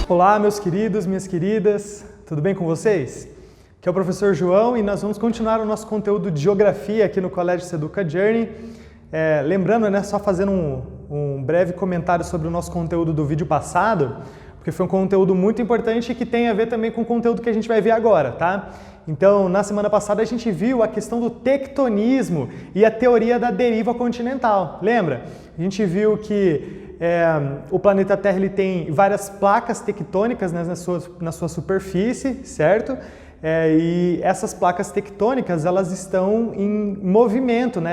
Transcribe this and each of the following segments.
Olá, meus queridos, minhas queridas, tudo bem com vocês? Aqui é o professor João e nós vamos continuar o nosso conteúdo de Geografia aqui no Colégio Seduca Journey. Lembrando, né, só fazendo um breve comentário sobre o nosso conteúdo do vídeo passado, porque foi um conteúdo muito importante que tem a ver também com o conteúdo que a gente vai ver agora, tá? Então, na semana passada a gente viu a questão do tectonismo e a teoria da deriva continental, lembra? A gente viu que o planeta Terra ele tem várias placas tectônicas, né, na sua superfície, certo? E essas placas tectônicas elas estão em movimento, né?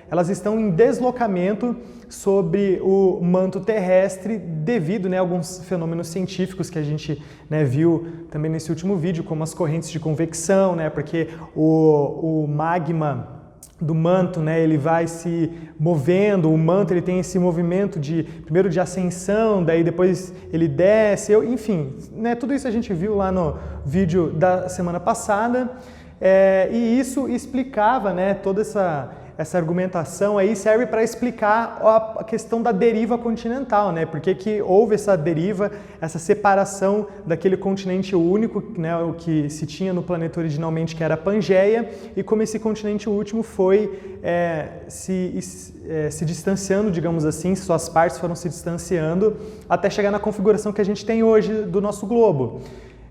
Elas estão em deslocamento sobre o manto terrestre devido, né, a alguns fenômenos científicos que a gente, né, viu também nesse último vídeo, como as correntes de convecção, né, porque o magma do manto, né, ele vai se movendo, o manto ele tem esse movimento primeiro de ascensão, daí depois ele desce, enfim, né, tudo isso a gente viu lá no vídeo da semana passada, e isso explicava, né, toda essa argumentação aí serve para explicar a questão da deriva continental, né? Por que houve essa deriva, essa separação daquele continente único, né, o que se tinha no planeta originalmente, que era a Pangeia, e como esse continente último foi se distanciando, digamos assim, suas partes foram se distanciando até chegar na configuração que a gente tem hoje do nosso globo.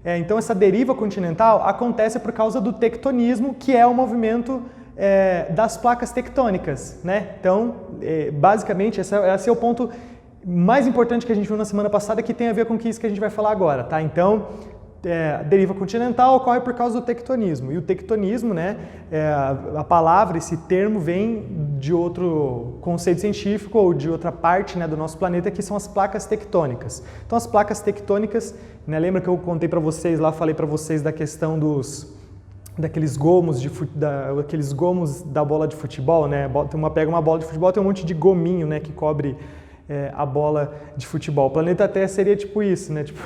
Então essa deriva continental acontece por causa do tectonismo, que é o movimento das placas tectônicas, né? Então, basicamente, esse é o ponto mais importante que a gente viu na semana passada, que tem a ver com isso que a gente vai falar agora, tá? Então, a deriva continental ocorre por causa do tectonismo. E o tectonismo, né, a palavra, esse termo, vem de outro conceito científico ou de outra parte, né, do nosso planeta, que são as placas tectônicas. Então, as placas tectônicas, né, lembra que eu contei para vocês lá, falei para vocês da questão daqueles gomos aqueles gomos da bola de futebol, né? Pega uma bola de futebol, tem um monte de gominho, né, que cobre a bola de futebol. O planeta Terra seria tipo isso, né? Tipo,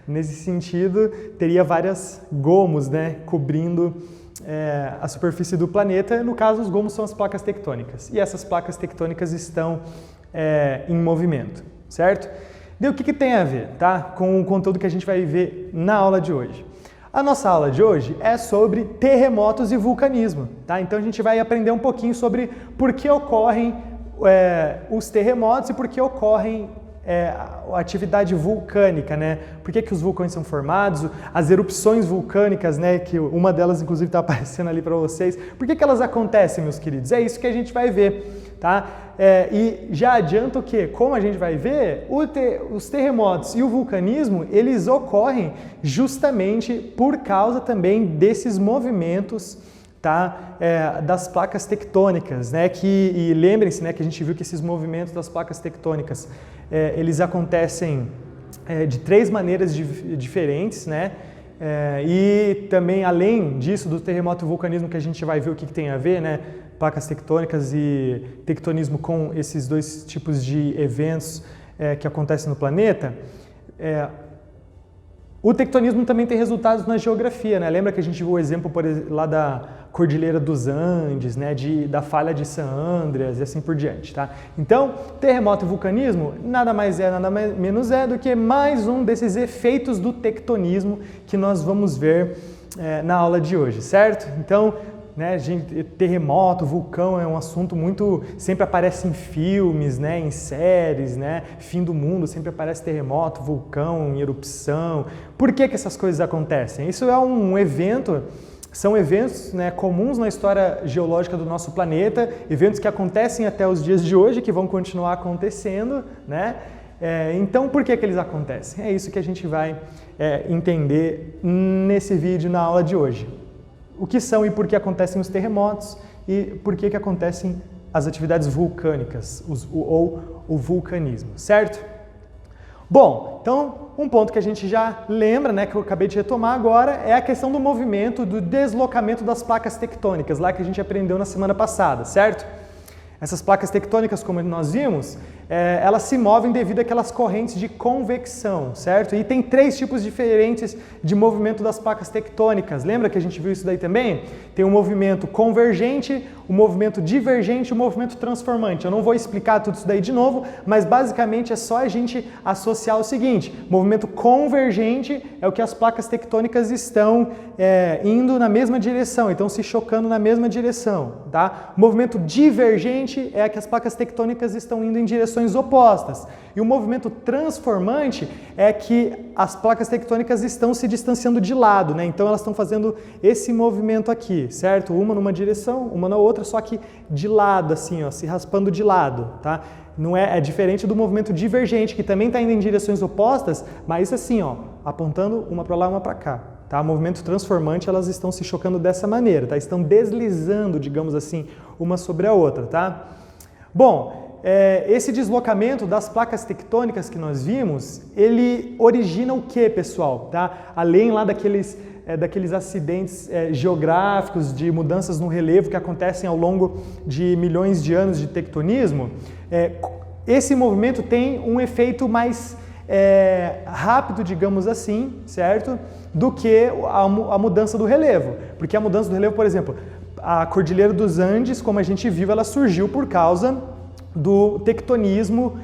nesse sentido, teria vários gomos, né, cobrindo a superfície do planeta. No caso, os gomos são as placas tectônicas. E essas placas tectônicas estão em movimento, certo? E o que tem a ver, tá, com o conteúdo que a gente vai ver na aula de hoje? A nossa aula de hoje é sobre terremotos e vulcanismo, tá? Então a gente vai aprender um pouquinho sobre por que ocorrem os terremotos e por que ocorrem a atividade vulcânica, né? Por que os vulcões são formados, as erupções vulcânicas, né? Que uma delas inclusive está aparecendo ali para vocês. Por que elas acontecem, meus queridos? É isso que a gente vai ver, tá? E já adianto que, como a gente vai ver, os terremotos e o vulcanismo, eles ocorrem justamente por causa também desses movimentos, tá? Das placas tectônicas, né? E lembrem-se, né, que a gente viu que esses movimentos das placas tectônicas, eles acontecem de três maneiras diferentes, né? E também, além disso, do terremoto e vulcanismo, que a gente vai ver o que tem a ver, né? Placas tectônicas e tectonismo com esses dois tipos de eventos que acontecem no planeta. O tectonismo também tem resultados na geografia, né? Lembra que a gente viu o exemplo lá da Cordilheira dos Andes, né? Da falha de San Andreas e assim por diante, tá? Então, terremoto e vulcanismo nada menos do que mais um desses efeitos do tectonismo que nós vamos ver na aula de hoje, certo? Então, né, terremoto, vulcão é um assunto sempre aparece em filmes, né, em séries, né, fim do mundo, sempre aparece terremoto, vulcão, em erupção. Por que essas coisas acontecem? Isso é um evento, são eventos, né, comuns na história geológica do nosso planeta, eventos que acontecem até os dias de hoje, que vão continuar acontecendo, né? Então, por que eles acontecem? É isso que a gente vai entender nesse vídeo, na aula de hoje. O que são e por que acontecem os terremotos e por que acontecem as atividades vulcânicas, ou o vulcanismo, certo? Bom, então um ponto que a gente já lembra, né, que eu acabei de retomar agora, é a questão do movimento, do deslocamento das placas tectônicas, lá que a gente aprendeu na semana passada, certo? Essas placas tectônicas, como nós vimos, elas se movem devido àquelas correntes de convecção, certo? E tem 3 tipos diferentes de movimento das placas tectônicas. Lembra que a gente viu isso daí também? Tem o movimento convergente, o movimento divergente e o movimento transformante. Eu não vou explicar tudo isso daí de novo, mas basicamente é só a gente associar o seguinte: movimento convergente é o que as placas tectônicas estão indo na mesma direção, então se chocando na mesma direção, tá? O movimento divergente é que as placas tectônicas estão indo em direções opostas. E o movimento transformante é que as placas tectônicas estão se distanciando de lado, né? Então elas estão fazendo esse movimento aqui, certo? Uma numa direção, uma na outra, só que de lado, assim, ó, se raspando de lado, tá? Não é diferente do movimento divergente, que também está indo em direções opostas, mas assim, ó, apontando uma para lá, uma para cá. Tá? Movimento transformante, elas estão se chocando dessa maneira, tá? Estão deslizando, digamos assim, uma sobre a outra, tá? Bom, esse deslocamento das placas tectônicas que nós vimos, ele origina o que, pessoal? Tá? Além lá daqueles acidentes geográficos, de mudanças no relevo que acontecem ao longo de milhões de anos de tectonismo, esse movimento tem um efeito mais rápido, digamos assim, certo? Do que a mudança do relevo. Porque a mudança do relevo, por exemplo, a Cordilheira dos Andes, como a gente viu, ela surgiu por causa do tectonismo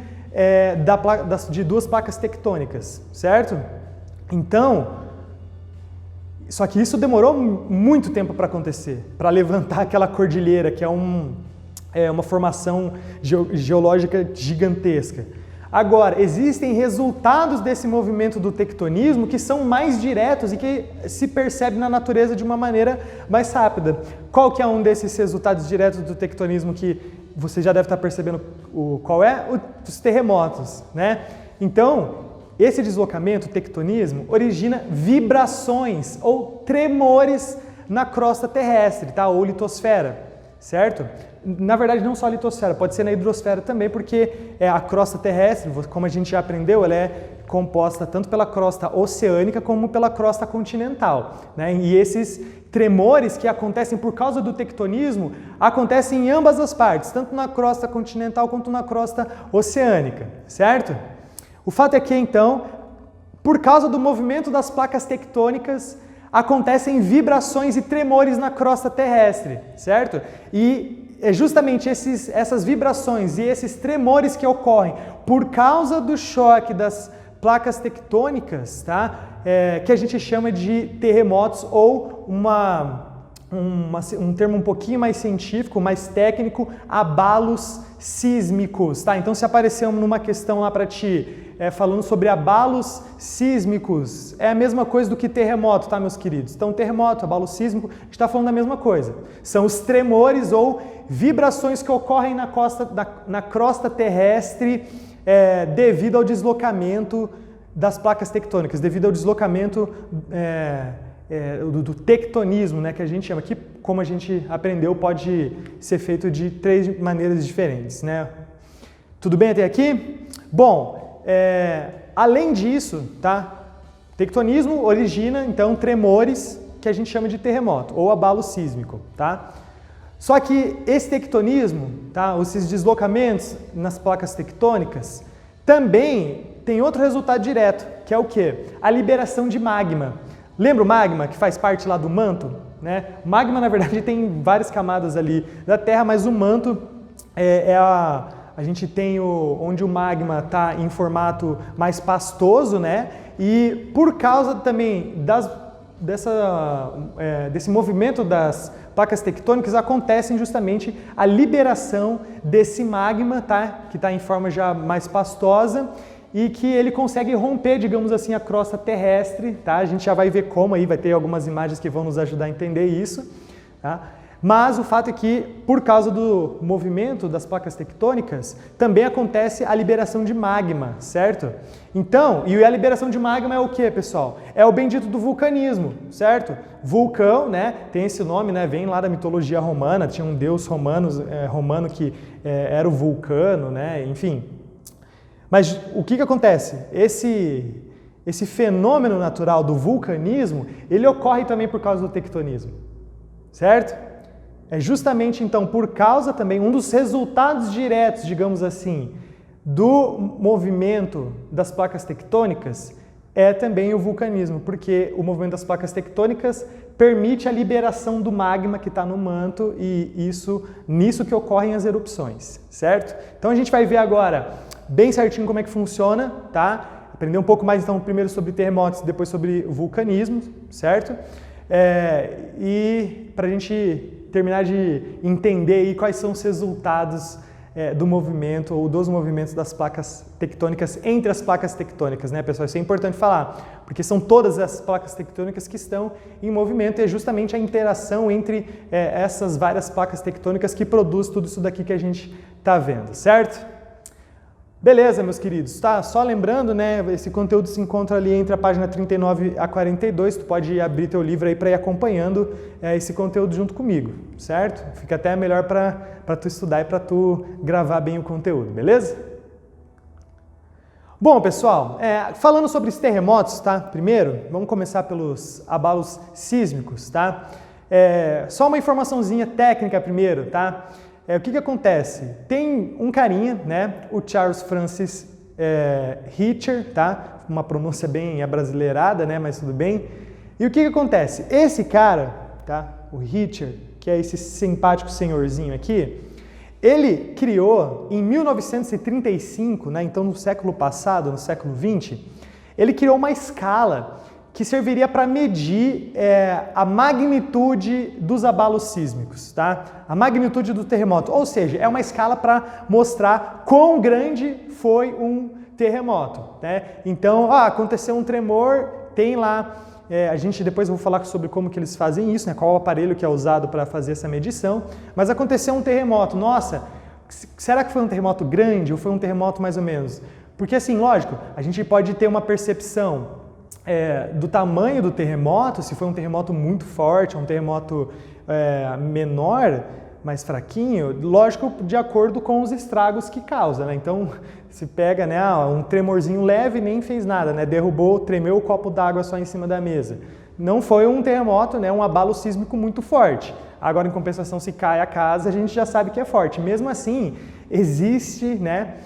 de 2 placas tectônicas, certo? Então, só que isso demorou muito tempo para acontecer, para levantar aquela cordilheira, que é uma formação geológica gigantesca. Agora, existem resultados desse movimento do tectonismo que são mais diretos e que se percebe na natureza de uma maneira mais rápida. Qual que é um desses resultados diretos do tectonismo que você já deve estar percebendo qual é? Os terremotos, né? Então, esse deslocamento, o tectonismo, origina vibrações ou tremores na crosta terrestre, tá? Ou litosfera, certo? Na verdade, não só a litosfera, pode ser na hidrosfera também, porque a crosta terrestre, como a gente já aprendeu, ela é composta tanto pela crosta oceânica como pela crosta continental, né? E esses tremores que acontecem por causa do tectonismo acontecem em ambas as partes, tanto na crosta continental quanto na crosta oceânica, certo? O fato é que, então, por causa do movimento das placas tectônicas, acontecem vibrações e tremores na crosta terrestre, certo? E é justamente essas vibrações e esses tremores que ocorrem por causa do choque das placas tectônicas, tá? Que a gente chama de terremotos ou um termo um pouquinho mais científico, mais técnico, abalos sísmicos, tá? Então, se aparecer numa questão lá para ti, falando sobre abalos sísmicos, é a mesma coisa do que terremoto, tá, meus queridos? Então, terremoto, abalo sísmico, a gente está falando da mesma coisa. São os tremores ou vibrações que ocorrem na crosta terrestre devido ao deslocamento das placas tectônicas, devido ao deslocamento do tectonismo, né, que a gente chama, que, como a gente aprendeu, pode ser feito de 3 maneiras diferentes, né? Tudo bem até aqui? Bom, além disso, tá? Tectonismo origina, então, tremores que a gente chama de terremoto ou abalo sísmico, tá? Só que esse tectonismo, tá? Esses deslocamentos nas placas tectônicas, também tem outro resultado direto, que é o quê? A liberação de magma. Lembra o magma, que faz parte lá do manto? Né? O magma, na verdade, tem várias camadas ali da Terra, mas o manto a gente tem onde o magma está em formato mais pastoso, né? E por causa também desse movimento das placas tectônicas, acontecem justamente a liberação desse magma, tá? Que está em forma já mais pastosa, e que ele consegue romper, digamos assim, a crosta terrestre, tá? A gente já vai ver como aí, vai ter algumas imagens que vão nos ajudar a entender isso, tá? Mas o fato é que, por causa do movimento das placas tectônicas, também acontece a liberação de magma, certo? Então, e a liberação de magma é o que, pessoal? É o bendito do vulcanismo, certo? Vulcão, né? Tem esse nome, né? Vem lá da mitologia romana, tinha um deus romano que era o Vulcano, né? Enfim. Mas o que acontece? Esse fenômeno natural do vulcanismo, ele ocorre também por causa do tectonismo, certo? É justamente, então, por causa também, um dos resultados diretos, digamos assim, do movimento das placas tectônicas é também o vulcanismo, porque o movimento das placas tectônicas permite a liberação do magma que está no manto e nisso que ocorrem as erupções, certo? Então a gente vai ver agora bem certinho como é que funciona, tá? Aprender um pouco mais então primeiro sobre terremotos, depois sobre o vulcanismo, certo? E para a gente terminar de entender aí quais são os resultados do movimento ou dos movimentos das placas tectônicas entre as placas tectônicas, né, pessoal? Isso é importante falar, porque são todas as placas tectônicas que estão em movimento e é justamente a interação entre essas várias placas tectônicas que produz tudo isso daqui que a gente está vendo, certo? Beleza, meus queridos, tá? Só lembrando, né, esse conteúdo se encontra ali entre a página 39 a 42, tu pode abrir teu livro aí para ir acompanhando esse conteúdo junto comigo, certo? Fica até melhor para tu estudar e para tu gravar bem o conteúdo, beleza? Bom, pessoal, falando sobre os terremotos, tá? Primeiro, vamos começar pelos abalos sísmicos, tá? Só uma informaçãozinha técnica primeiro, tá? O que acontece? Tem um carinha, né, o Charles Francis Richter, tá? Uma pronúncia bem abrasileirada, né, mas tudo bem. E o que acontece? Esse cara, tá? O Richter, que é esse simpático senhorzinho aqui, ele criou em 1935, né, então no século passado, no século 20, ele criou uma escala que serviria para medir a magnitude dos abalos sísmicos, tá? A magnitude do terremoto, ou seja, é uma escala para mostrar quão grande foi um terremoto, né? Então, aconteceu um tremor, tem lá, a gente depois eu vou falar sobre como que eles fazem isso, né? Qual o aparelho que é usado para fazer essa medição, mas aconteceu um terremoto, nossa, será que foi um terremoto grande ou foi um terremoto mais ou menos? Porque assim, lógico, a gente pode ter uma percepção do tamanho do terremoto, se foi um terremoto muito forte, um terremoto menor, mais fraquinho, lógico, de acordo com os estragos que causa, né? Então, se pega, né, um tremorzinho leve, nem fez nada, né? Derrubou, tremeu o copo d'água só em cima da mesa. Não foi um terremoto, né, um abalo sísmico muito forte. Agora, em compensação, se cai a casa, a gente já sabe que é forte. Mesmo assim, existe, né,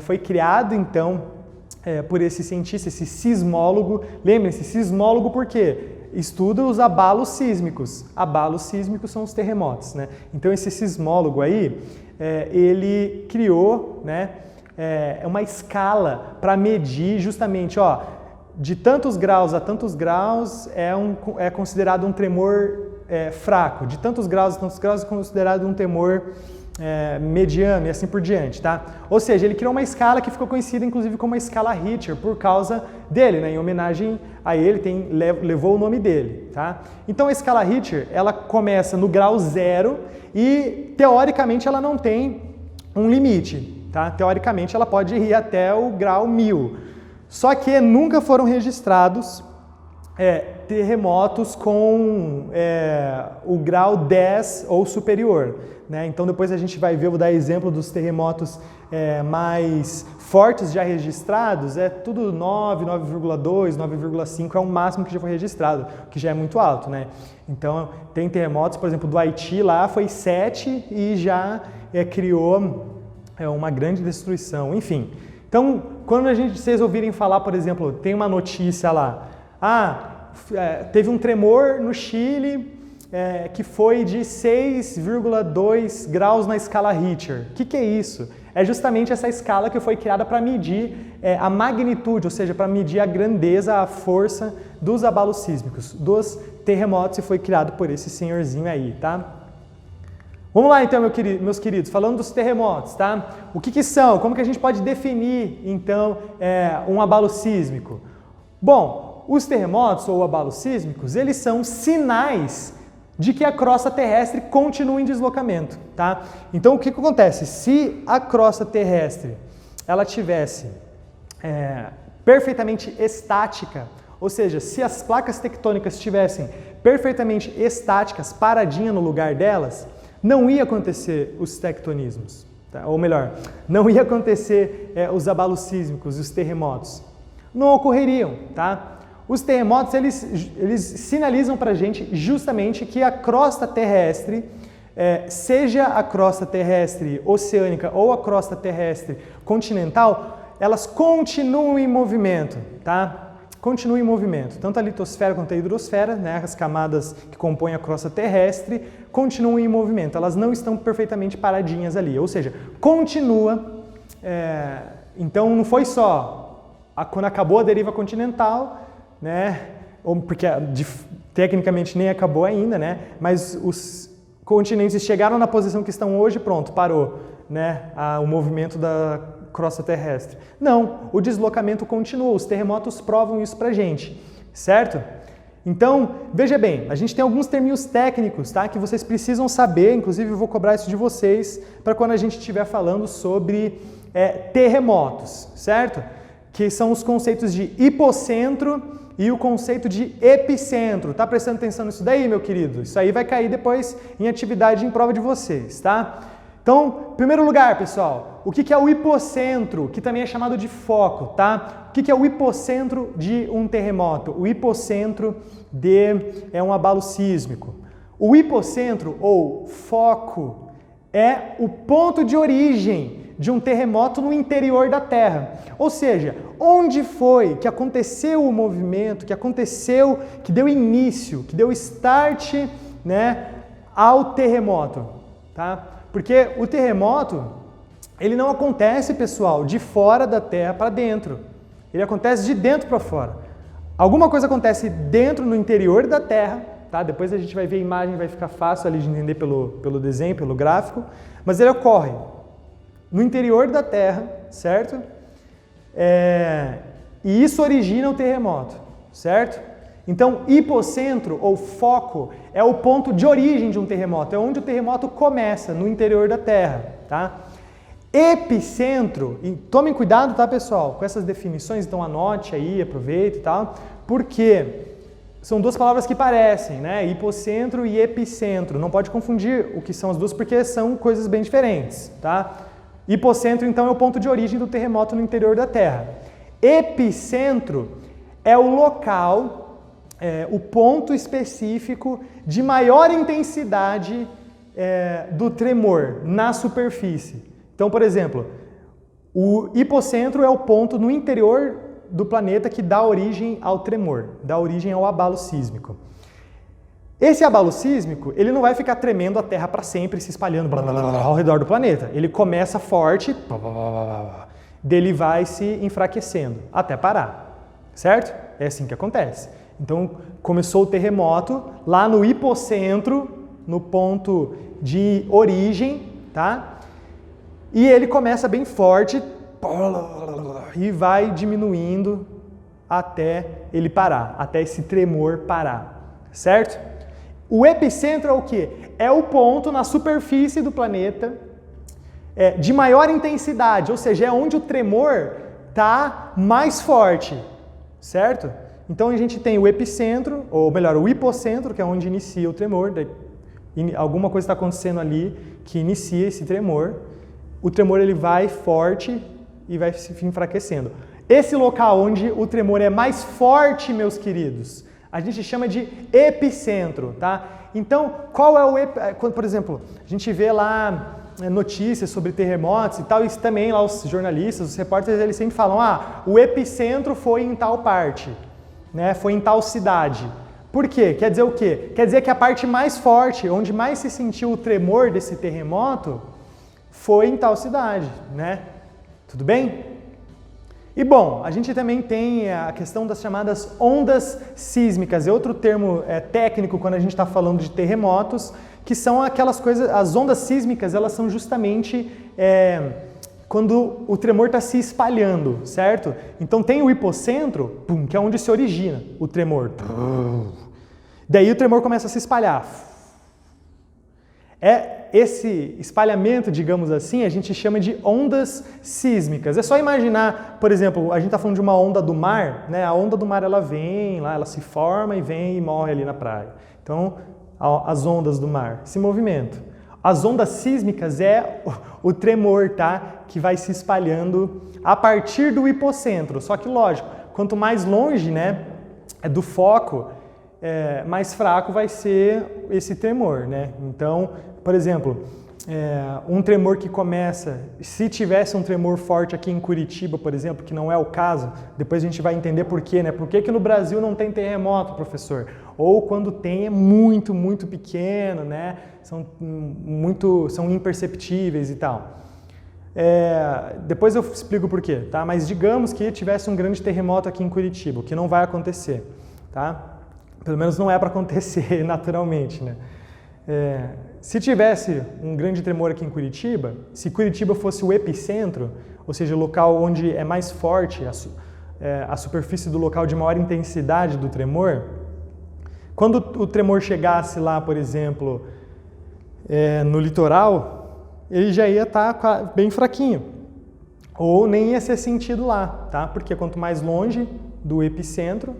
foi criado, então, por esse cientista, esse sismólogo. Lembre-se, sismólogo por quê? Estuda os abalos sísmicos. Abalos sísmicos são os terremotos, né? Então esse sismólogo aí, ele criou, né, uma escala para medir justamente, de tantos graus a tantos graus é considerado um tremor fraco, de tantos graus a tantos graus é considerado um tremor mediano e assim por diante, tá? Ou seja, ele criou uma escala que ficou conhecida inclusive como a escala Richter por causa dele, né? Em homenagem a ele, levou o nome dele, tá? Então a escala Richter, ela começa no grau 0 e teoricamente ela não tem um limite, tá? Teoricamente ela pode ir até o grau 1000, só que nunca foram registrados terremotos com o grau 10 ou superior, né? Então depois a gente vai ver, vou dar exemplo dos terremotos mais fortes já registrados, tudo 9, 9,2, 9,5 é o máximo que já foi registrado, que já é muito alto, né? Então tem terremotos, por exemplo, do Haiti lá foi 7 e já criou uma grande destruição, enfim. Então, quando vocês ouvirem falar, por exemplo, tem uma notícia lá, teve um tremor no Chile que foi de 6,2 graus na escala Richter. O que é isso? É justamente essa escala que foi criada para medir a magnitude, ou seja, para medir a grandeza, a força dos abalos sísmicos, dos terremotos, e foi criado por esse senhorzinho aí, tá? Vamos lá então, meus queridos, falando dos terremotos, tá? O que são? Como que a gente pode definir, então, um abalo sísmico? Bom, os terremotos ou abalos sísmicos, eles são sinais de que a crosta terrestre continua em deslocamento, tá? Então, o que acontece? Se a crosta terrestre ela tivesse perfeitamente estática, ou seja, se as placas tectônicas estivessem perfeitamente estáticas, paradinha no lugar delas, não ia acontecer os tectonismos, tá? Ou melhor, não ia acontecer os abalos sísmicos, os terremotos. Não ocorreriam, tá? Os terremotos, eles sinalizam para a gente justamente que a crosta terrestre seja a crosta terrestre oceânica ou a crosta terrestre continental, elas continuam em movimento, tá? Continuam em movimento. Tanto a litosfera quanto a hidrosfera, né, as camadas que compõem a crosta terrestre, continuam em movimento. Elas não estão perfeitamente paradinhas ali, ou seja, continua. Então não foi só quando acabou a deriva continental, né, porque tecnicamente nem acabou ainda, né, mas os continentes chegaram na posição que estão hoje, pronto, parou, né, o movimento da crosta terrestre. Não, o deslocamento continua, os terremotos provam isso pra gente, certo? Então, veja bem, a gente tem alguns termos técnicos, tá, que vocês precisam saber, inclusive eu vou cobrar isso de vocês para quando a gente estiver falando sobre terremotos, certo? Que são os conceitos de hipocentro e o conceito de epicentro. Tá prestando atenção nisso daí, meu querido? Isso aí vai cair depois em atividade em prova de vocês, tá? Então, em primeiro lugar, pessoal, o que é o hipocentro, que também é chamado de foco, tá? O que é o hipocentro de um terremoto? O hipocentro é um abalo sísmico. O hipocentro, ou foco, é o ponto de origem de um terremoto no interior da Terra. Ou seja, onde foi que aconteceu o movimento, que deu início, que deu start, né, ao terremoto, tá? Porque o terremoto, ele não acontece, pessoal, de fora da Terra para dentro. Ele acontece de dentro para fora. Alguma coisa acontece dentro, no interior da Terra, tá? Depois a gente vai ver a imagem, vai ficar fácil ali de entender pelo desenho, pelo gráfico. Mas ele ocorre no interior da Terra, certo? E isso origina o terremoto, certo? Então, hipocentro ou foco é o ponto de origem de um terremoto, é onde o terremoto começa, no interior da Terra, tá? Epicentro, e tomem cuidado, tá, pessoal, com essas definições, então anote aí, aproveita e tal, porque são duas palavras que parecem, né? Hipocentro e epicentro. Não pode confundir o que são as duas, porque são coisas bem diferentes, tá? Hipocentro, então, é o ponto de origem do terremoto no interior da Terra. Epicentro é o local, o ponto específico de maior intensidade do tremor na superfície. Então, por exemplo, o hipocentro é o ponto no interior do planeta que dá origem ao tremor, dá origem ao abalo sísmico. Esse abalo sísmico, ele não vai ficar tremendo a Terra para sempre, se espalhando ao redor do planeta. Ele começa forte, dele vai se enfraquecendo até parar, certo? É assim que acontece. Então, começou o terremoto lá no hipocentro, no ponto de origem, tá? E ele começa bem forte e vai diminuindo até ele parar, até esse tremor parar, certo? O epicentro é o quê? É o ponto na superfície do planeta de maior intensidade, ou seja, é onde o tremor está mais forte, certo? Então a gente tem o epicentro, ou melhor, o hipocentro, que é onde inicia o tremor, alguma coisa está acontecendo ali que inicia esse tremor. O tremor ele vai forte e vai se enfraquecendo. Esse local onde o tremor é mais forte, meus queridos, a gente chama de epicentro, tá? Então, qual é por exemplo, a gente vê lá notícias sobre terremotos e tal, e também lá os jornalistas, os repórteres, eles sempre falam, o epicentro foi em tal parte, né? Foi em tal cidade. Por quê? Quer dizer o quê? Quer dizer que a parte mais forte, onde mais se sentiu o tremor desse terremoto, foi em tal cidade, né? Tudo bem? E bom, a gente também tem a questão das chamadas ondas sísmicas, é outro termo técnico quando a gente está falando de terremotos, que são aquelas coisas, as ondas sísmicas, elas são justamente quando o tremor está se espalhando, certo? Então tem o hipocentro, que é onde se origina o tremor. Daí o tremor começa a se espalhar. Esse espalhamento, digamos assim, a gente chama de ondas sísmicas. É só imaginar, por exemplo, a gente está falando de uma onda do mar, né? A onda do mar ela vem lá, ela se forma e vem e morre ali na praia. Então, as ondas do mar, esse movimento. As ondas sísmicas é o tremor, tá? Que vai se espalhando a partir do hipocentro. Só que, lógico, quanto mais longe, né, do foco, mais fraco vai ser esse tremor, né? Então, por exemplo, um tremor que começa, se tivesse um tremor forte aqui em Curitiba, por exemplo, que não é o caso, depois a gente vai entender por quê, né? Por que no Brasil não tem terremoto, professor? Ou quando tem é muito, muito pequeno, né? São imperceptíveis e tal. Depois eu explico por quê, tá? Mas digamos que tivesse um grande terremoto aqui em Curitiba, o que não vai acontecer, tá? Pelo menos não é para acontecer naturalmente, né? Se tivesse um grande tremor aqui em Curitiba, se Curitiba fosse o epicentro, ou seja, o local onde é mais forte, a superfície do local de maior intensidade do tremor, quando o tremor chegasse lá, por exemplo, no litoral, ele já ia estar bem fraquinho, ou nem ia ser sentido lá, tá? Porque quanto mais longe do epicentro,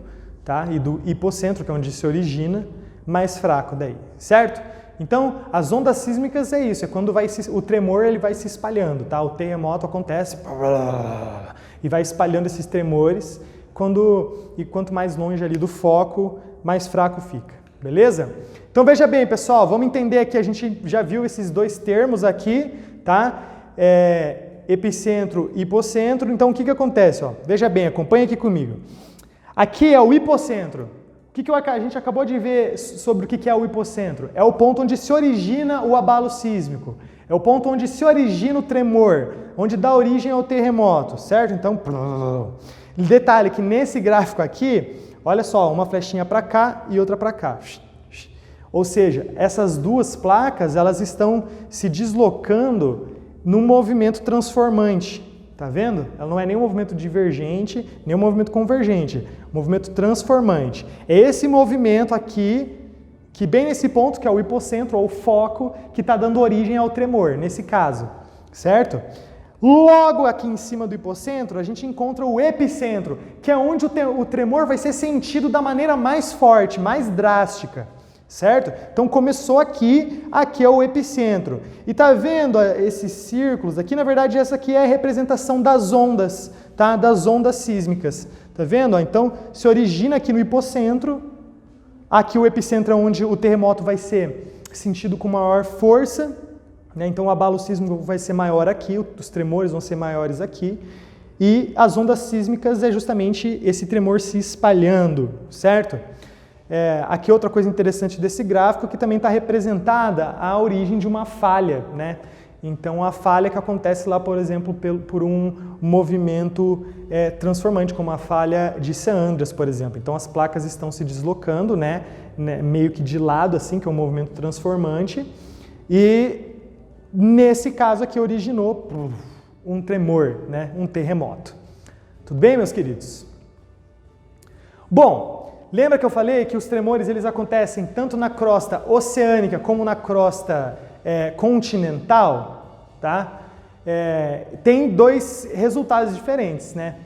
tá? E do hipocentro, que é onde se origina, mais fraco daí, certo? Então, as ondas sísmicas é isso, é quando o tremor ele vai se espalhando, tá? O terremoto acontece e vai espalhando esses tremores, e quanto mais longe ali do foco, mais fraco fica, beleza? Então veja bem, pessoal, vamos entender aqui, a gente já viu esses dois termos aqui, tá? Epicentro e hipocentro, então o que acontece? Ó? Veja bem, acompanha aqui comigo. Aqui é o hipocentro. O que a gente acabou de ver sobre o que é o hipocentro? É o ponto onde se origina o abalo sísmico. É o ponto onde se origina o tremor, onde dá origem ao terremoto, certo? Então, detalhe que nesse gráfico aqui, olha só, uma flechinha para cá e outra para cá. Ou seja, essas duas placas, elas estão se deslocando num movimento transformante. Tá vendo? Ela não é nem um movimento divergente, nem um movimento convergente, movimento transformante. É esse movimento aqui, que bem nesse ponto, que é o hipocentro, ou o foco, que está dando origem ao tremor, nesse caso, certo? Logo aqui em cima do hipocentro, a gente encontra o epicentro, que é onde o tremor vai ser sentido da maneira mais forte, mais drástica. Certo? Então começou aqui é o epicentro. E tá vendo esses círculos aqui? Na verdade, essa aqui é a representação das ondas, tá? Das ondas sísmicas. Tá vendo? Então se origina aqui no hipocentro. Aqui o epicentro é onde o terremoto vai ser sentido com maior força, né? Então o abalo sísmico vai ser maior aqui, os tremores vão ser maiores aqui. E as ondas sísmicas é justamente esse tremor se espalhando, certo? Aqui outra coisa interessante desse gráfico que também está representada a origem de uma falha, né? Então a falha que acontece lá, por exemplo, por um movimento transformante, como a falha de Saandras, por exemplo. Então as placas estão se deslocando, né? Meio que de lado, assim, que é um movimento transformante. E nesse caso aqui originou um tremor, né? Um terremoto. Tudo bem, meus queridos? Bom, lembra que eu falei que os tremores eles acontecem tanto na crosta oceânica como na crosta continental, tá? Tem dois resultados diferentes, né?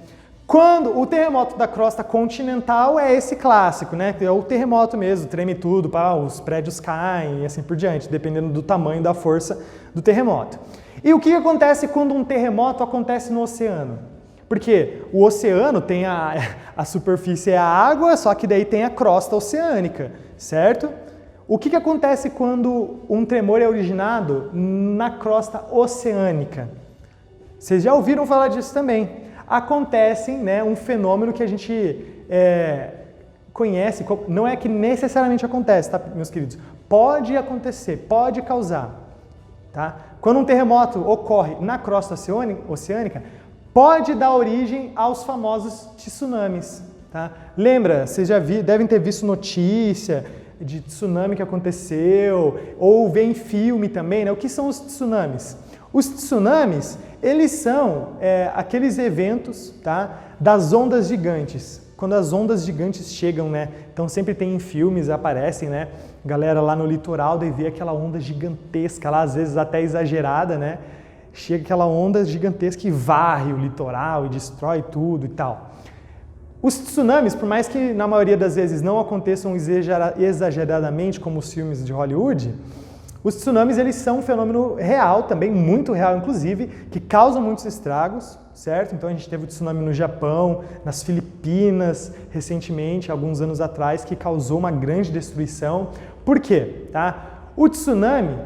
Quando o terremoto da crosta continental é esse clássico, né? É o terremoto mesmo, treme tudo, os prédios caem e assim por diante, dependendo do tamanho da força do terremoto. E o que acontece quando um terremoto acontece no oceano? Porque o oceano tem a superfície é a água, só que daí tem a crosta oceânica, certo? O que acontece quando um tremor é originado na crosta oceânica? Vocês já ouviram falar disso também. Acontece, né, um fenômeno que a gente conhece, não é que necessariamente acontece, tá, meus queridos? Pode acontecer, pode causar. Tá? Quando um terremoto ocorre na crosta oceânica, pode dar origem aos famosos tsunamis. Tá? Lembra, vocês já devem ter visto notícia de tsunami que aconteceu, ou vê em filme também, né? O que são os tsunamis? Os tsunamis, eles são aqueles eventos, tá, das ondas gigantes. Quando as ondas gigantes chegam, né? Então sempre tem em filmes, aparecem, né? Galera lá no litoral daí vê aquela onda gigantesca lá, às vezes até exagerada, né? Chega aquela onda gigantesca que varre o litoral e destrói tudo e tal. Os tsunamis, por mais que na maioria das vezes não aconteçam exageradamente como os filmes de Hollywood, Os tsunamis, eles são um fenômeno real também, muito real inclusive, que causam muitos estragos, certo? Então a gente teve o tsunami no Japão, nas Filipinas, recentemente, alguns anos atrás, que causou uma grande destruição. Por quê? Tá? O tsunami,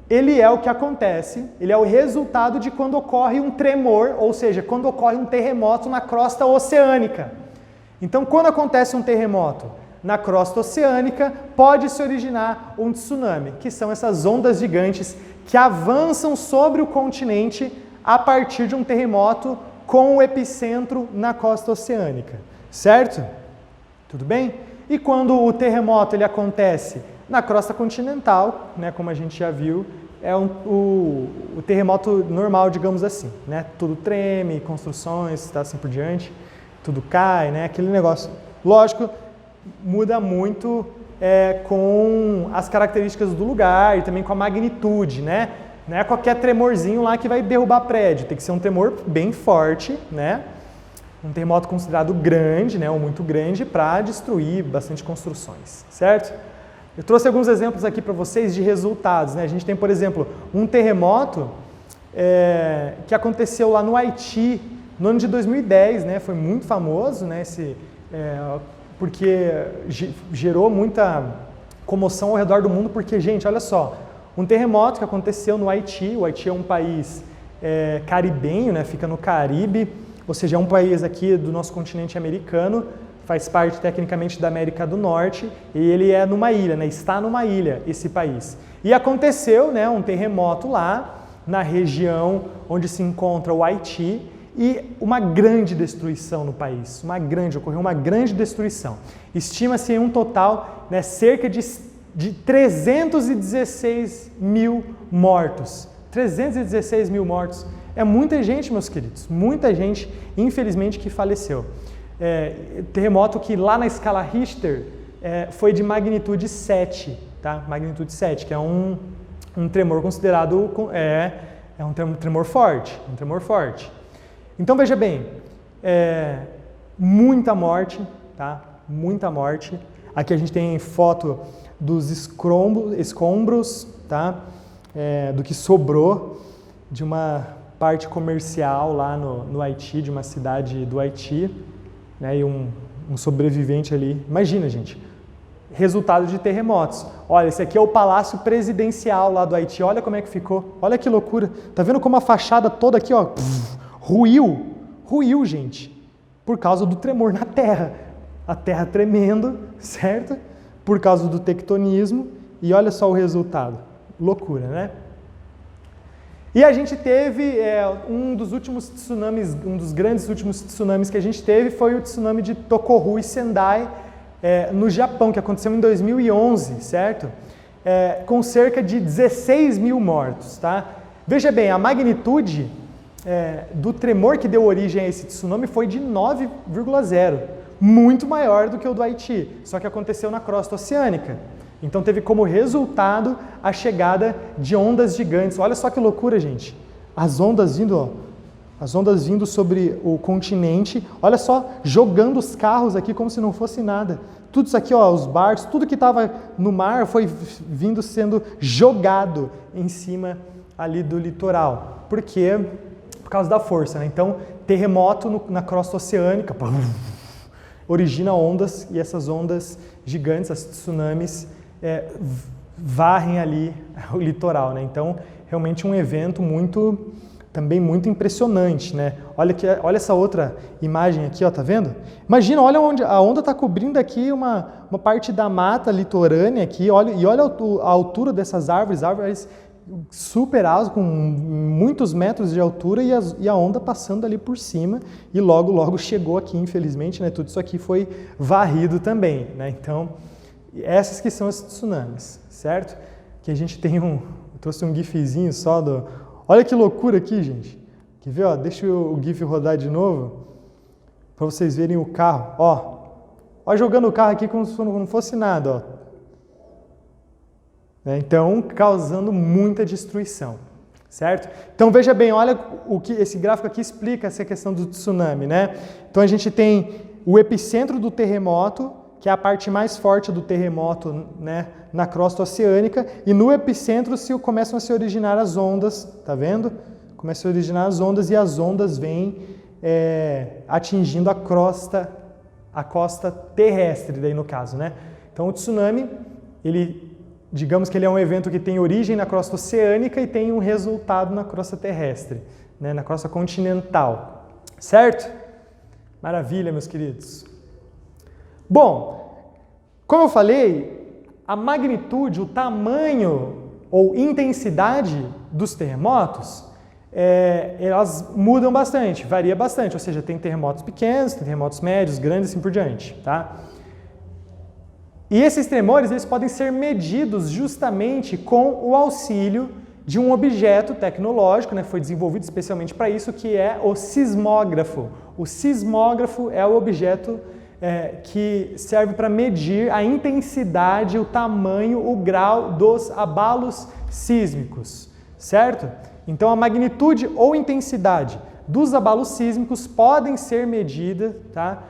ele é o que acontece, ele é o resultado de quando ocorre um tremor, ou seja, quando ocorre um terremoto na crosta oceânica. Então, quando acontece um terremoto na crosta oceânica, pode se originar um tsunami, que são essas ondas gigantes que avançam sobre o continente a partir de um terremoto com o epicentro na costa oceânica, certo? Tudo bem? E quando o terremoto ele acontece na crosta continental, né, como a gente já viu, é o terremoto normal, digamos assim, né? Tudo treme, construções, tá, assim por diante, tudo cai, né? Aquele negócio. Lógico, muda muito com as características do lugar e também com a magnitude, né? Não é qualquer tremorzinho lá que vai derrubar prédio, tem que ser um tremor bem forte, né? Um terremoto considerado grande, né, ou muito grande, para destruir bastante construções, certo? Eu trouxe alguns exemplos aqui para vocês de resultados, né? A gente tem, por exemplo, um terremoto que aconteceu lá no Haiti no ano de 2010, né? Foi muito famoso, né? Porque gerou muita comoção ao redor do mundo, porque, gente, olha só, um terremoto que aconteceu no Haiti, o Haiti é um país caribenho, né? Fica no Caribe, ou seja, é um país aqui do nosso continente americano, faz parte tecnicamente da América do Norte, e ele é numa ilha, né? Está numa ilha esse país. E aconteceu, né, um terremoto lá na região onde se encontra o Haiti, e uma grande destruição no país, ocorreu uma grande destruição. Estima-se em um total, né, cerca de 316 mil mortos. 316 mil mortos. É muita gente, meus queridos, muita gente, infelizmente, que faleceu. Terremoto que lá na escala Richter foi de magnitude 7, tá? Magnitude 7, que é um tremor considerado, um tremor forte, Então, veja bem, muita morte, tá? Muita morte. Aqui a gente tem foto dos escombros, tá? Do que sobrou de uma parte comercial lá no Haiti, de uma cidade do Haiti, né? E um sobrevivente ali. Imagina, gente, resultado de terremotos. Olha, esse aqui é o Palácio Presidencial lá do Haiti, olha como é que ficou, olha que loucura. Tá vendo como a fachada toda aqui, ó, ruiu, gente, por causa do tremor na Terra. A Terra tremendo, certo? Por causa do tectonismo, e olha só o resultado. Loucura, né? E a gente teve um dos grandes últimos tsunamis que a gente teve foi o tsunami de Tohoku e Sendai, no Japão, que aconteceu em 2011, certo? Com cerca de 16 mil mortos, tá? Veja bem, a magnitude do tremor que deu origem a esse tsunami foi de 9,0, muito maior do que o do Haiti, só que aconteceu na crosta oceânica. Então teve como resultado a chegada de ondas gigantes. Olha só que loucura, gente. As ondas vindo sobre o continente, olha só, jogando os carros aqui como se não fosse nada. Tudo isso aqui, ó, os barcos, tudo que estava no mar foi sendo jogado em cima ali do litoral. Por quê? Por causa da força, né? Então, terremoto na crosta oceânica, origina ondas, e essas ondas gigantes, as tsunamis, varrem ali o litoral, né? Então, realmente um evento também muito impressionante, né? Olha essa outra imagem aqui, ó, tá vendo? Imagina, olha onde a onda está cobrindo aqui uma parte da mata litorânea aqui, olha a altura dessas árvores super altas, com muitos metros de altura, e a onda passando ali por cima, e logo chegou aqui, infelizmente, né? Tudo isso aqui foi varrido também, né? Então, essas que são as tsunamis, certo? Que a gente tem eu trouxe um gifzinho só olha que loucura aqui, gente. Quer ver, ó? Deixa o gif rodar de novo, para vocês verem o carro, ó, jogando o carro aqui como se não fosse nada, ó. Então, causando muita destruição, certo? Então, veja bem, olha o que esse gráfico aqui explica essa questão do tsunami, né? Então, a gente tem o epicentro do terremoto, que é a parte mais forte do terremoto, né, na crosta oceânica, e no epicentro começam a se originar as ondas, tá vendo? Começam a originar as ondas e as ondas vêm atingindo a costa terrestre, daí no caso, né? Então o tsunami, digamos que ele é um evento que tem origem na crosta oceânica e tem um resultado na crosta terrestre, né, na crosta continental, certo? Maravilha, meus queridos. Bom, como eu falei, a magnitude, o tamanho ou intensidade dos terremotos, elas mudam bastante, varia bastante, ou seja, tem terremotos pequenos, tem terremotos médios, grandes e assim por diante, tá? E esses tremores, eles podem ser medidos justamente com o auxílio de um objeto tecnológico, né, foi desenvolvido especialmente para isso, que é o sismógrafo. O sismógrafo é o objeto que serve para medir a intensidade, o tamanho, o grau dos abalos sísmicos, certo? Então a magnitude ou intensidade dos abalos sísmicos podem ser medidas, tá,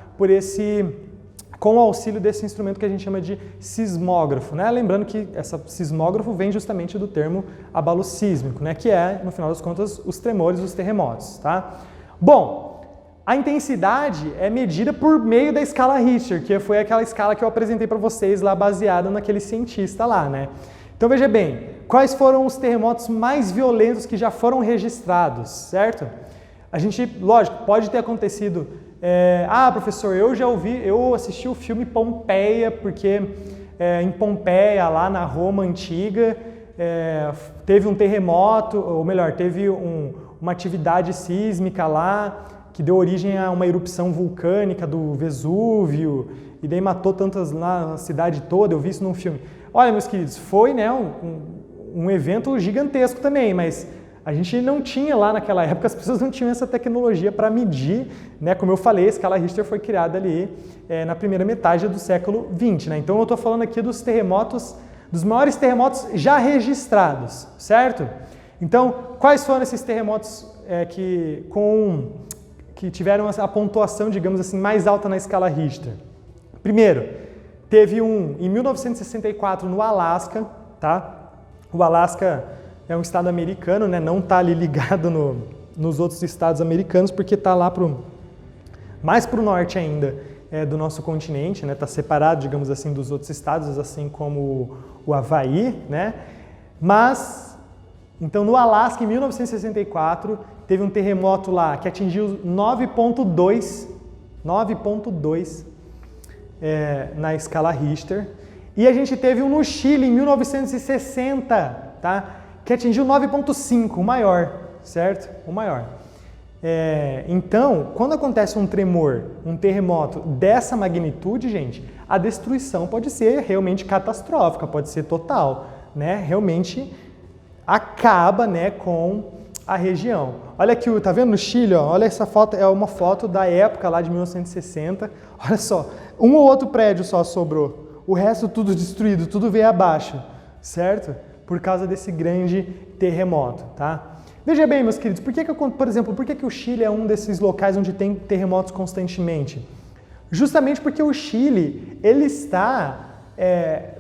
com o auxílio desse instrumento que a gente chama de sismógrafo, né? Lembrando que esse sismógrafo vem justamente do termo abalo sísmico, né? Que é, no final das contas, os tremores, os terremotos, tá? Bom, a intensidade é medida por meio da escala Richter, que foi aquela escala que eu apresentei para vocês lá, baseada naquele cientista lá, né? Então veja bem, quais foram os terremotos mais violentos que já foram registrados, certo? A gente, lógico, pode ter acontecido... professor, eu assisti o filme Pompeia, porque em Pompeia, lá na Roma antiga, teve um terremoto, ou melhor, teve uma atividade sísmica lá, que deu origem a uma erupção vulcânica do Vesúvio, e daí matou tantas lá na cidade toda, eu vi isso num filme. Olha, meus queridos, foi, né, um evento gigantesco também, mas... A gente não tinha lá naquela época, as pessoas não tinham essa tecnologia para medir, né? Como eu falei, a escala Richter foi criada ali na primeira metade do século XX, né? Então eu estou falando aqui dos terremotos, dos maiores terremotos já registrados, certo? Então, quais foram esses terremotos que tiveram a pontuação, digamos assim, mais alta na escala Richter? Primeiro, teve em 1964 no Alasca, tá? O Alasca é um estado americano, né? Não está ali ligado nos outros estados americanos, porque está lá mais para o norte ainda do nosso continente, né? Está separado, digamos assim, dos outros estados, assim como o Havaí, né? Mas, então no Alasca, em 1964, teve um terremoto lá que atingiu 9.2 na escala Richter. E a gente teve um no Chile, em 1960, tá? Que atingiu 9.5, o maior, certo? O maior. Então, quando acontece um terremoto dessa magnitude, gente, a destruição pode ser realmente catastrófica, pode ser total, né? Realmente acaba, né, com a região. Olha aqui, tá vendo no Chile, ó, olha essa foto, é uma foto da época lá de 1960. Olha só, um ou outro prédio só sobrou, o resto tudo destruído, tudo veio abaixo, certo? Por causa desse grande terremoto, tá? Veja bem, meus queridos, por exemplo, por que o Chile é um desses locais onde tem terremotos constantemente? Justamente porque o Chile, ele está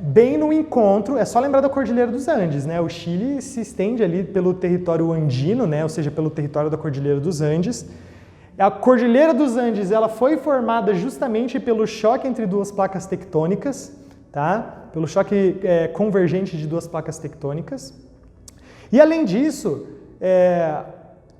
bem no encontro, é só lembrar da Cordilheira dos Andes, né? O Chile se estende ali pelo território andino, né? Ou seja, pelo território da Cordilheira dos Andes. A Cordilheira dos Andes, ela foi formada justamente pelo choque entre duas placas tectônicas, tá? Pelo choque convergente de duas placas tectônicas. E além disso,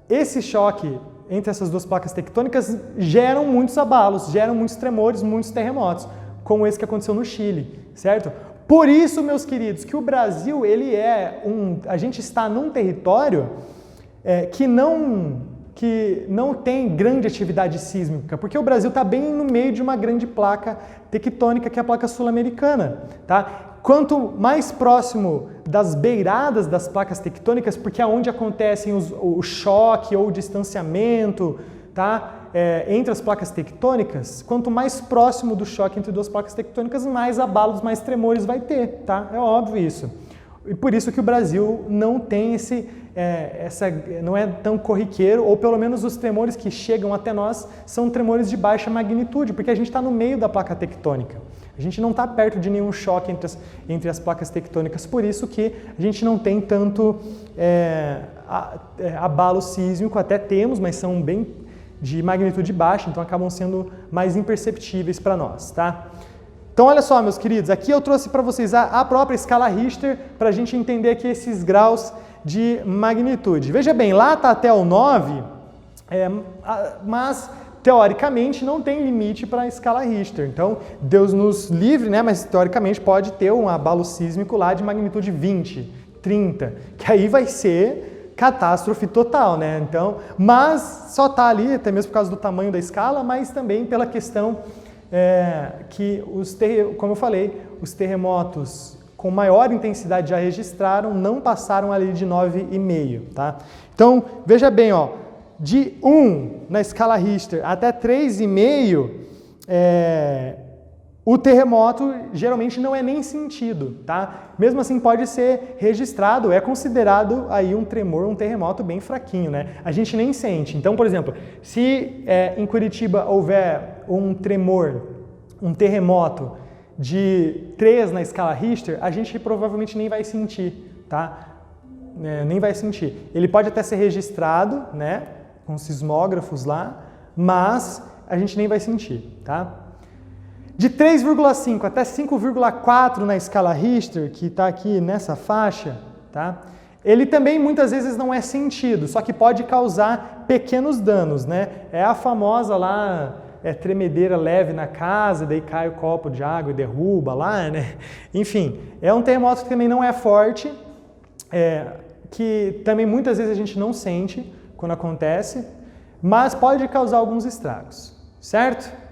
esse choque entre essas duas placas tectônicas geram muitos abalos, geram muitos tremores, muitos terremotos, como esse que aconteceu no Chile, certo? Por isso, meus queridos, que o Brasil, a gente está num território que não tem grande atividade sísmica, porque o Brasil está bem no meio de uma grande placa tectônica, que é a placa sul-americana, tá? Quanto mais próximo das beiradas das placas tectônicas, porque é onde acontecem o choque ou o distanciamento, tá? Entre as placas tectônicas, quanto mais próximo do choque entre duas placas tectônicas, mais abalos, mais tremores vai ter, tá? É óbvio isso. E por isso que o Brasil não tem não é tão corriqueiro, ou pelo menos os tremores que chegam até nós são tremores de baixa magnitude, porque a gente está no meio da placa tectônica, A gente não está perto de nenhum choque entre as placas tectônicas, por isso que a gente não tem tanto abalo sísmico, até temos, mas são bem de magnitude baixa, então acabam sendo mais imperceptíveis para nós, tá? Então olha só, meus queridos, aqui eu trouxe para vocês a própria escala Richter para a gente entender aqui esses graus de magnitude. Veja bem, lá está até o 9, mas teoricamente não tem limite para a escala Richter. Então, Deus nos livre, né? Mas teoricamente pode ter um abalo sísmico lá de magnitude 20, 30, que aí vai ser catástrofe total, né? Então, mas só está ali, até mesmo por causa do tamanho da escala, mas também pela questão que, como eu falei, os terremotos com maior intensidade já registraram, não passaram ali de 9,5, tá? Então, veja bem, ó, de 1 na escala Richter até 3,5, o terremoto geralmente não é nem sentido, tá? Mesmo assim pode ser registrado, é considerado aí um tremor, um terremoto bem fraquinho, né? A gente nem sente. Então, por exemplo, se em Curitiba houver um tremor, um terremoto de 3 na escala Richter, a gente provavelmente nem vai sentir, tá? Nem vai sentir. Ele pode até ser registrado, né? Com sismógrafos lá, mas a gente nem vai sentir, tá? De 3,5 até 5,4 na escala Richter, que está aqui nessa faixa, tá? Ele também muitas vezes não é sentido, só que pode causar pequenos danos, né? É a famosa lá, tremedeira leve na casa, daí cai o copo de água e derruba lá, né? Enfim, é um terremoto que também não é forte, que também muitas vezes a gente não sente quando acontece, mas pode causar alguns estragos, certo?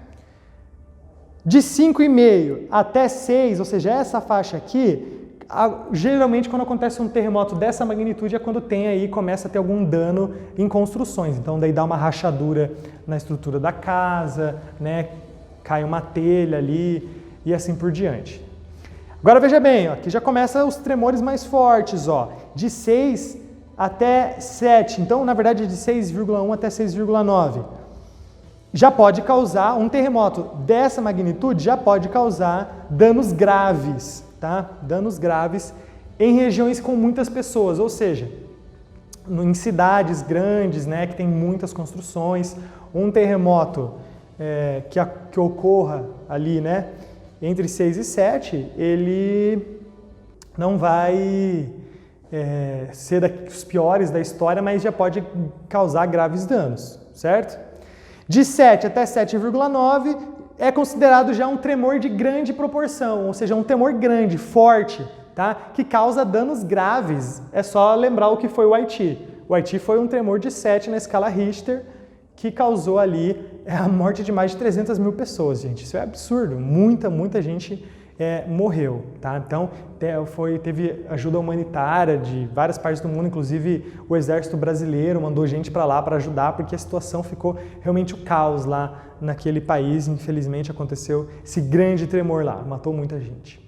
De 5,5 até 6, ou seja, essa faixa aqui, geralmente quando acontece um terremoto dessa magnitude é quando começa a ter algum dano em construções. Então daí dá uma rachadura na estrutura da casa, né? Cai uma telha ali e assim por diante. Agora veja bem, ó, aqui já começa os tremores mais fortes, ó, de 6 até 7, então na verdade de 6,1 até 6,9. Já pode causar, um terremoto dessa magnitude já pode causar danos graves, tá? Danos graves em regiões com muitas pessoas, ou seja, em cidades grandes, né, que tem muitas construções, um terremoto que ocorra ali, né, entre 6 e 7, ele não vai ser dos piores da história, mas já pode causar graves danos, certo? De 7 até 7,9 é considerado já um tremor de grande proporção, ou seja, um tremor grande, forte, tá? Que causa danos graves. É só lembrar o que foi o Haiti. O Haiti foi um tremor de 7 na escala Richter que causou ali a morte de mais de 300 mil pessoas, gente. Isso é absurdo. Muita gente morreu, tá? Então, teve ajuda humanitária de várias partes do mundo, inclusive o exército brasileiro mandou gente para lá para ajudar, porque a situação ficou realmente o caos lá naquele país. Infelizmente aconteceu esse grande tremor lá, matou muita gente.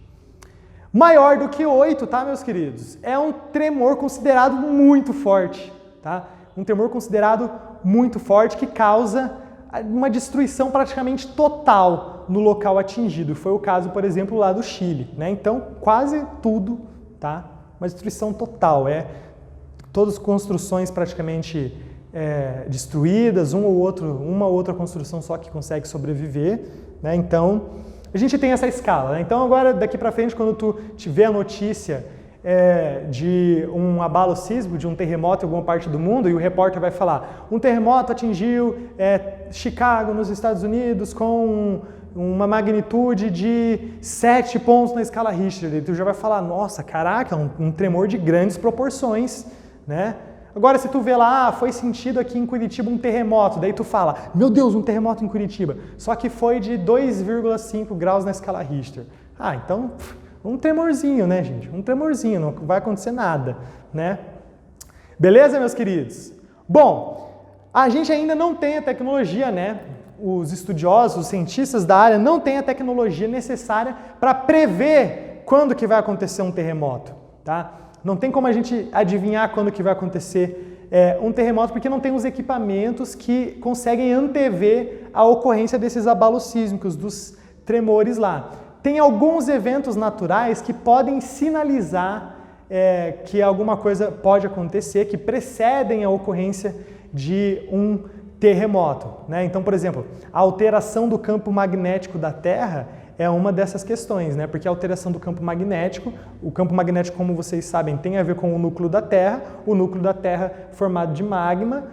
Maior do que 8, tá, meus queridos? É um tremor considerado muito forte, tá? Um tremor considerado muito forte que causa uma destruição praticamente total no local atingido. Foi o caso, por exemplo, lá do Chile, né? Então, quase tudo, tá? Uma destruição total, todas as construções praticamente destruídas, uma ou outra construção só que consegue sobreviver, né? Então, a gente tem essa escala, né? Então, agora, daqui para frente, quando tu tiver a notícia de um abalo sísmico, de um terremoto em alguma parte do mundo, e o repórter vai falar, um terremoto atingiu Chicago, nos Estados Unidos, com uma magnitude de 7 pontos na escala Richter. E tu já vai falar, nossa, caraca, um tremor de grandes proporções, né? Agora, se tu vê lá, foi sentido aqui em Curitiba um terremoto, daí tu fala, meu Deus, um terremoto em Curitiba, só que foi de 2,5 graus na escala Richter. Ah, então, um tremorzinho, né, gente? Um tremorzinho, não vai acontecer nada, né? Beleza, meus queridos? Bom, a gente ainda não tem a tecnologia, né? Os estudiosos, os cientistas da área não têm a tecnologia necessária para prever quando que vai acontecer um terremoto, tá? Não tem como a gente adivinhar quando que vai acontecer um terremoto, porque não tem os equipamentos que conseguem antever a ocorrência desses abalos sísmicos, dos tremores lá. tem alguns eventos naturais que podem sinalizar que alguma coisa pode acontecer, que precedem a ocorrência de um terremoto, né? Então, por exemplo, a alteração do campo magnético da Terra é uma dessas questões, né? Porque a alteração do campo magnético, o campo magnético, como vocês sabem, tem a ver com o núcleo da Terra formado de magma,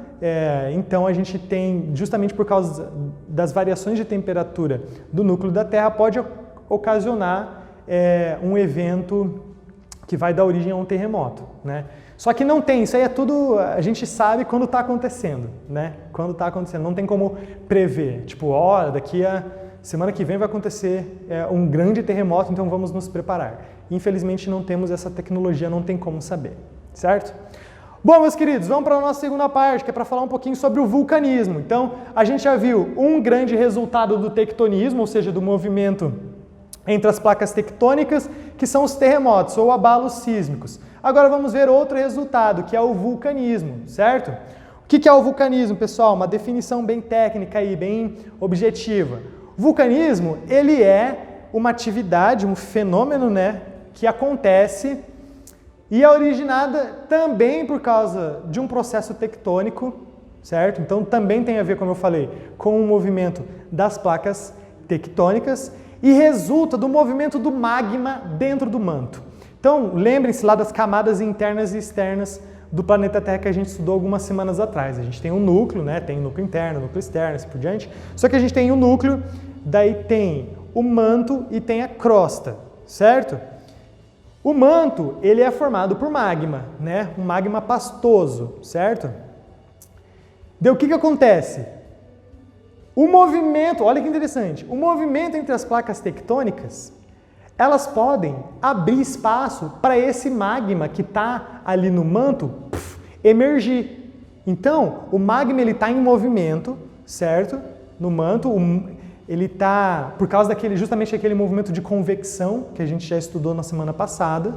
então a gente tem, justamente por causa das variações de temperatura do núcleo da Terra, pode ocasionar um evento que vai dar origem a um terremoto, né? Só que não tem, isso aí é tudo, a gente sabe quando está acontecendo, né? Quando está acontecendo, não tem como prever. Tipo, daqui a semana que vem vai acontecer um grande terremoto, então vamos nos preparar. Infelizmente não temos essa tecnologia, não tem como saber, certo? Bom, meus queridos, vamos para a nossa segunda parte, que é para falar um pouquinho sobre o vulcanismo. Então, a gente já viu um grande resultado do tectonismo, ou seja, do movimento entre as placas tectônicas, que são os terremotos ou abalos sísmicos. Agora vamos ver outro resultado, que é o vulcanismo, certo? O que é o vulcanismo, pessoal? Uma definição bem técnica e bem objetiva. O vulcanismo, ele é uma atividade, um fenômeno, né, que acontece e é originada também por causa de um processo tectônico, certo? Então também tem a ver, como eu falei, com o movimento das placas tectônicas e resulta do movimento do magma dentro do manto. Então, lembrem-se lá das camadas internas e externas do planeta Terra que a gente estudou algumas semanas atrás. A gente tem um núcleo, né? Tem o núcleo interno, núcleo externo, assim por diante. Só que a gente tem o núcleo, daí tem o manto e tem a crosta, certo? O manto, ele é formado por magma, né? Um magma pastoso, certo? Daí o que acontece? O movimento, olha que interessante, o movimento entre as placas tectônicas, elas podem abrir espaço para esse magma que está ali no manto emergir. Então, o magma está em movimento, certo? No manto, ele está, por causa justamente daquele movimento de convecção que a gente já estudou na semana passada,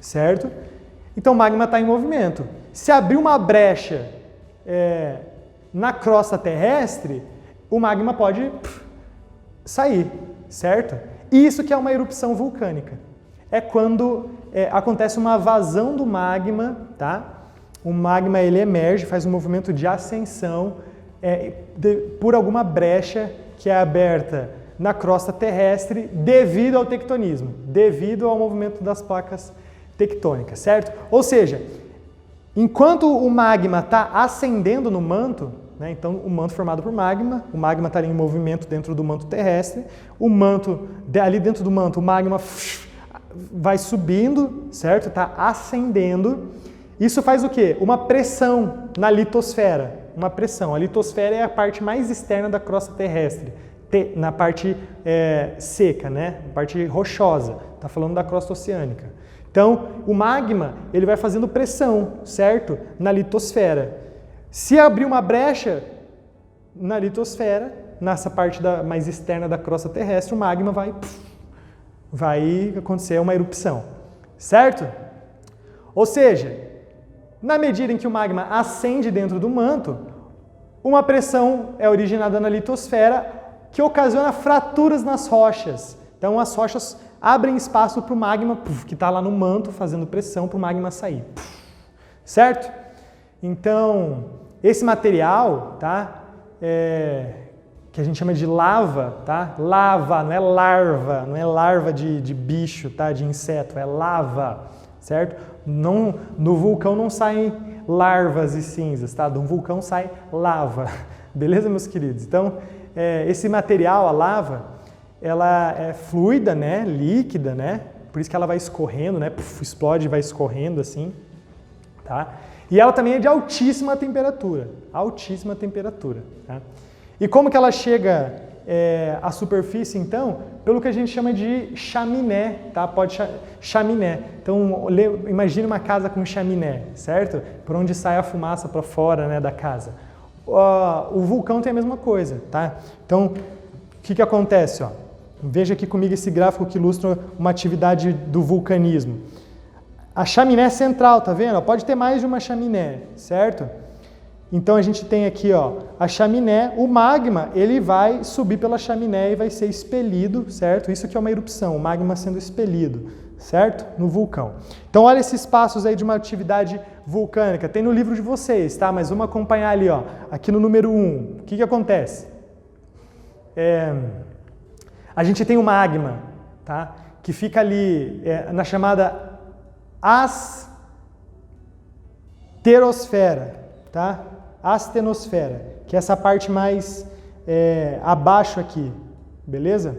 certo? Então, o magma está em movimento. Se abrir uma brecha na crosta terrestre, o magma pode sair, certo? Isso que é uma erupção vulcânica. É quando acontece uma vazão do magma, tá? O magma ele emerge, faz um movimento de ascensão por alguma brecha que é aberta na crosta terrestre devido ao tectonismo, devido ao movimento das placas tectônicas, certo? Ou seja, enquanto o magma está ascendendo no manto, né, então o manto formado por magma, o magma está em movimento dentro do manto terrestre, o manto, ali dentro do manto, o magma vai subindo, certo? Está ascendendo. Isso faz o quê? Uma pressão na litosfera. Uma pressão. A litosfera é a parte mais externa da crosta terrestre, na parte seca, né? Na parte rochosa. Está falando da crosta oceânica. Então, o magma ele vai fazendo pressão, certo? Na litosfera. Se abrir uma brecha na litosfera, nessa parte mais externa da crosta terrestre, o magma vai acontecer uma erupção, certo? Ou seja, na medida em que o magma ascende dentro do manto, uma pressão é originada na litosfera que ocasiona fraturas nas rochas. Então as rochas abrem espaço para o magma que está lá no manto fazendo pressão para o magma sair, certo? Então, esse material, tá, que a gente chama de lava, tá? Lava, não é larva de bicho, tá? De inseto, é lava, certo? Não, no vulcão não saem larvas e cinzas, tá? Do vulcão sai lava, beleza, meus queridos? Então, esse material, a lava, ela é fluida, né? Líquida, né? Por isso que ela vai escorrendo, né? Explode e vai escorrendo assim, tá? E ela também é de altíssima temperatura, tá? E como que ela chega à superfície, então? Pelo que a gente chama de chaminé, tá? Chaminé. Então, imagine uma casa com chaminé, certo? Por onde sai a fumaça para fora, né, da casa. O vulcão tem a mesma coisa, tá? Então, o que acontece, ó? Veja aqui comigo esse gráfico que ilustra uma atividade do vulcanismo. A chaminé central, tá vendo? Pode ter mais de uma chaminé, certo? Então a gente tem aqui, ó, a chaminé, o magma, ele vai subir pela chaminé e vai ser expelido, certo? Isso aqui é uma erupção, o magma sendo expelido, certo? No vulcão. Então olha esses passos aí de uma atividade vulcânica. Tem no livro de vocês, tá? Mas vamos acompanhar ali, ó. Aqui no número 1, o que acontece? A gente tem o magma, tá? Que fica ali na chamada asterosfera, tá? Astenosfera, que é essa parte mais abaixo aqui, beleza?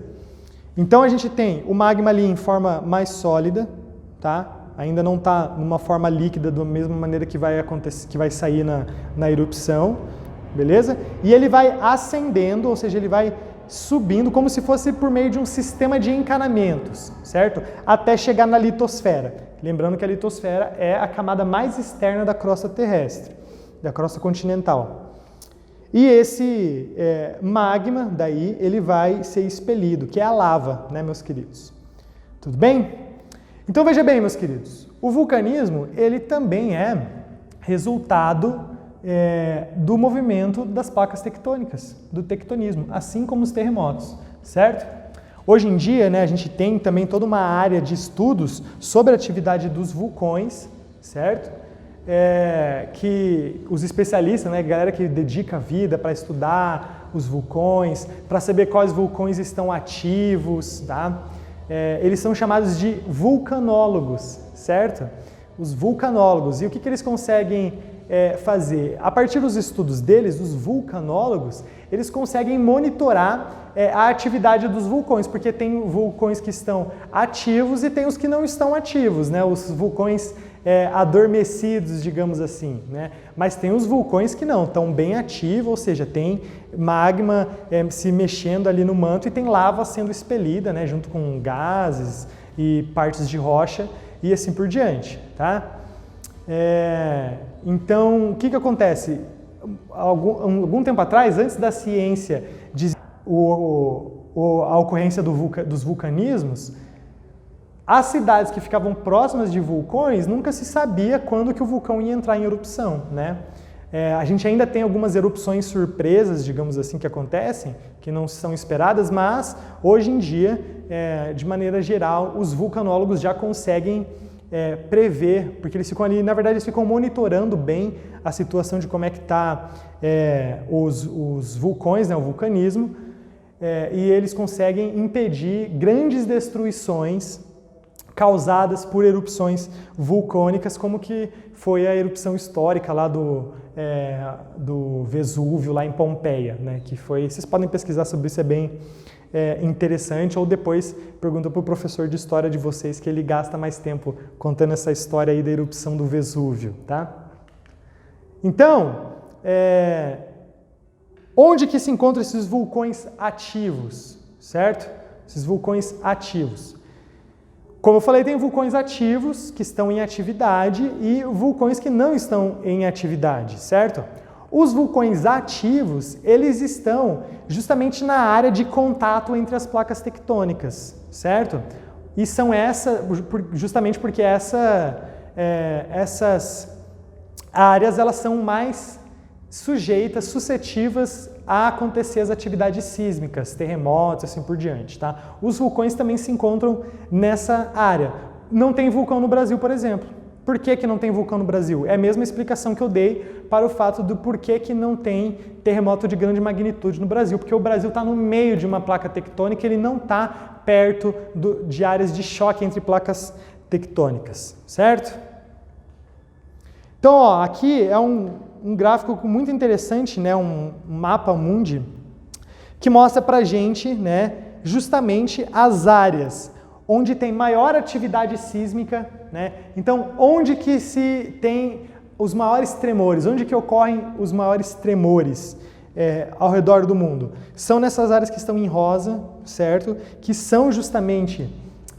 Então a gente tem o magma ali em forma mais sólida, tá? Ainda não está numa forma líquida da mesma maneira que vai acontecer, que vai sair na erupção, beleza? E ele vai ascendendo, ou seja, ele vai subindo como se fosse por meio de um sistema de encanamentos, certo? Até chegar na litosfera. Lembrando que a litosfera é a camada mais externa da crosta terrestre, da crosta continental. E esse magma, daí, ele vai ser expelido, que é a lava, né, meus queridos? Tudo bem? Então, veja bem, meus queridos, o vulcanismo, ele também é resultado do movimento das placas tectônicas, do tectonismo, assim como os terremotos, certo? Hoje em dia, né, a gente tem também toda uma área de estudos sobre a atividade dos vulcões, certo? Que os especialistas, né, a galera que dedica a vida para estudar os vulcões, para saber quais vulcões estão ativos, tá? Eles são chamados de vulcanólogos, certo? Os vulcanólogos. E o que eles conseguem fazer? A partir dos estudos deles, os vulcanólogos, eles conseguem monitorar a atividade dos vulcões, porque tem vulcões que estão ativos e tem os que não estão ativos, né? Os vulcões adormecidos, digamos assim, né? Mas tem os vulcões que não, estão bem ativos, ou seja, tem magma se mexendo ali no manto e tem lava sendo expelida, né? Junto com gases e partes de rocha e assim por diante, tá? Então, o que acontece? Algum tempo atrás, antes da ciência dizer a ocorrência dos vulcanismos, as cidades que ficavam próximas de vulcões, nunca se sabia quando que o vulcão ia entrar em erupção, né? A gente ainda tem algumas erupções surpresas, digamos assim, que acontecem, que não são esperadas, mas hoje em dia, de maneira geral, os vulcanólogos já conseguem prever, porque eles ficam ali, na verdade, eles ficam monitorando bem a situação de como é que está os vulcões, né, o vulcanismo, e eles conseguem impedir grandes destruições causadas por erupções vulcânicas, como que foi a erupção histórica lá do Vesúvio, lá em Pompeia, né? Que foi, vocês podem pesquisar sobre isso, é bem interessante, ou depois pergunta para o professor de história de vocês, que ele gasta mais tempo contando essa história aí da erupção do Vesúvio, tá? Então, onde que se encontram esses vulcões ativos, certo? Esses vulcões ativos. Como eu falei, tem vulcões ativos que estão em atividade e vulcões que não estão em atividade, certo? Os vulcões ativos, eles estão justamente na área de contato entre as placas tectônicas, certo? E são justamente porque essas áreas elas são mais sujeitas, suscetíveis a acontecer as atividades sísmicas, terremotos, assim por diante, tá? Os vulcões também se encontram nessa área. Não tem vulcão no Brasil, por exemplo. Por que não tem vulcão no Brasil? É a mesma explicação que eu dei para o fato do porquê que não tem terremoto de grande magnitude no Brasil, porque o Brasil está no meio de uma placa tectônica, ele não está perto de áreas de choque entre placas tectônicas, certo? Então, ó, aqui é um gráfico muito interessante, né, um mapa mundi, que mostra para a gente, né, justamente as áreas onde tem maior atividade sísmica, né? Então, onde que se tem os maiores tremores, onde que ocorrem os maiores tremores ao redor do mundo? São nessas áreas que estão em rosa, certo? Que são justamente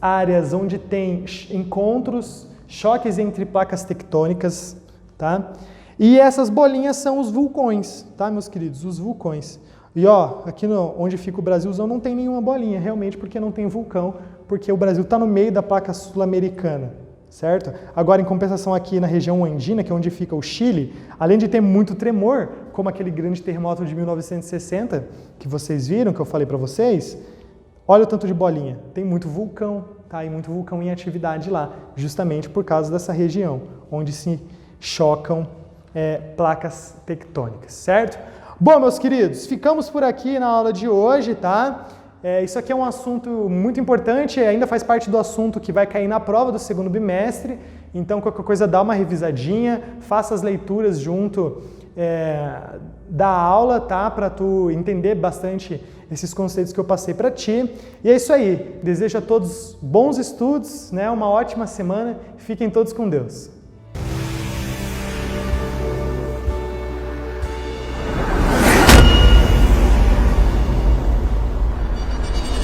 áreas onde tem encontros, choques entre placas tectônicas, tá? E essas bolinhas são os vulcões, tá, meus queridos? Os vulcões. E ó, aqui onde fica o Brasilzão não tem nenhuma bolinha, realmente, porque não tem vulcão, porque o Brasil está no meio da placa sul-americana, certo? Agora, em compensação aqui na região andina, que é onde fica o Chile, além de ter muito tremor, como aquele grande terremoto de 1960, que vocês viram, que eu falei para vocês, olha o tanto de bolinha. Tem muito vulcão, tá? E muito vulcão em atividade lá, justamente por causa dessa região, onde se chocam placas tectônicas, certo? Bom, meus queridos, ficamos por aqui na aula de hoje, tá? Isso aqui é um assunto muito importante, ainda faz parte do assunto que vai cair na prova do segundo bimestre, então qualquer coisa dá uma revisadinha, faça as leituras junto da aula, tá? Para tu entender bastante esses conceitos que eu passei para ti. E é isso aí, desejo a todos bons estudos, né? Uma ótima semana, fiquem todos com Deus.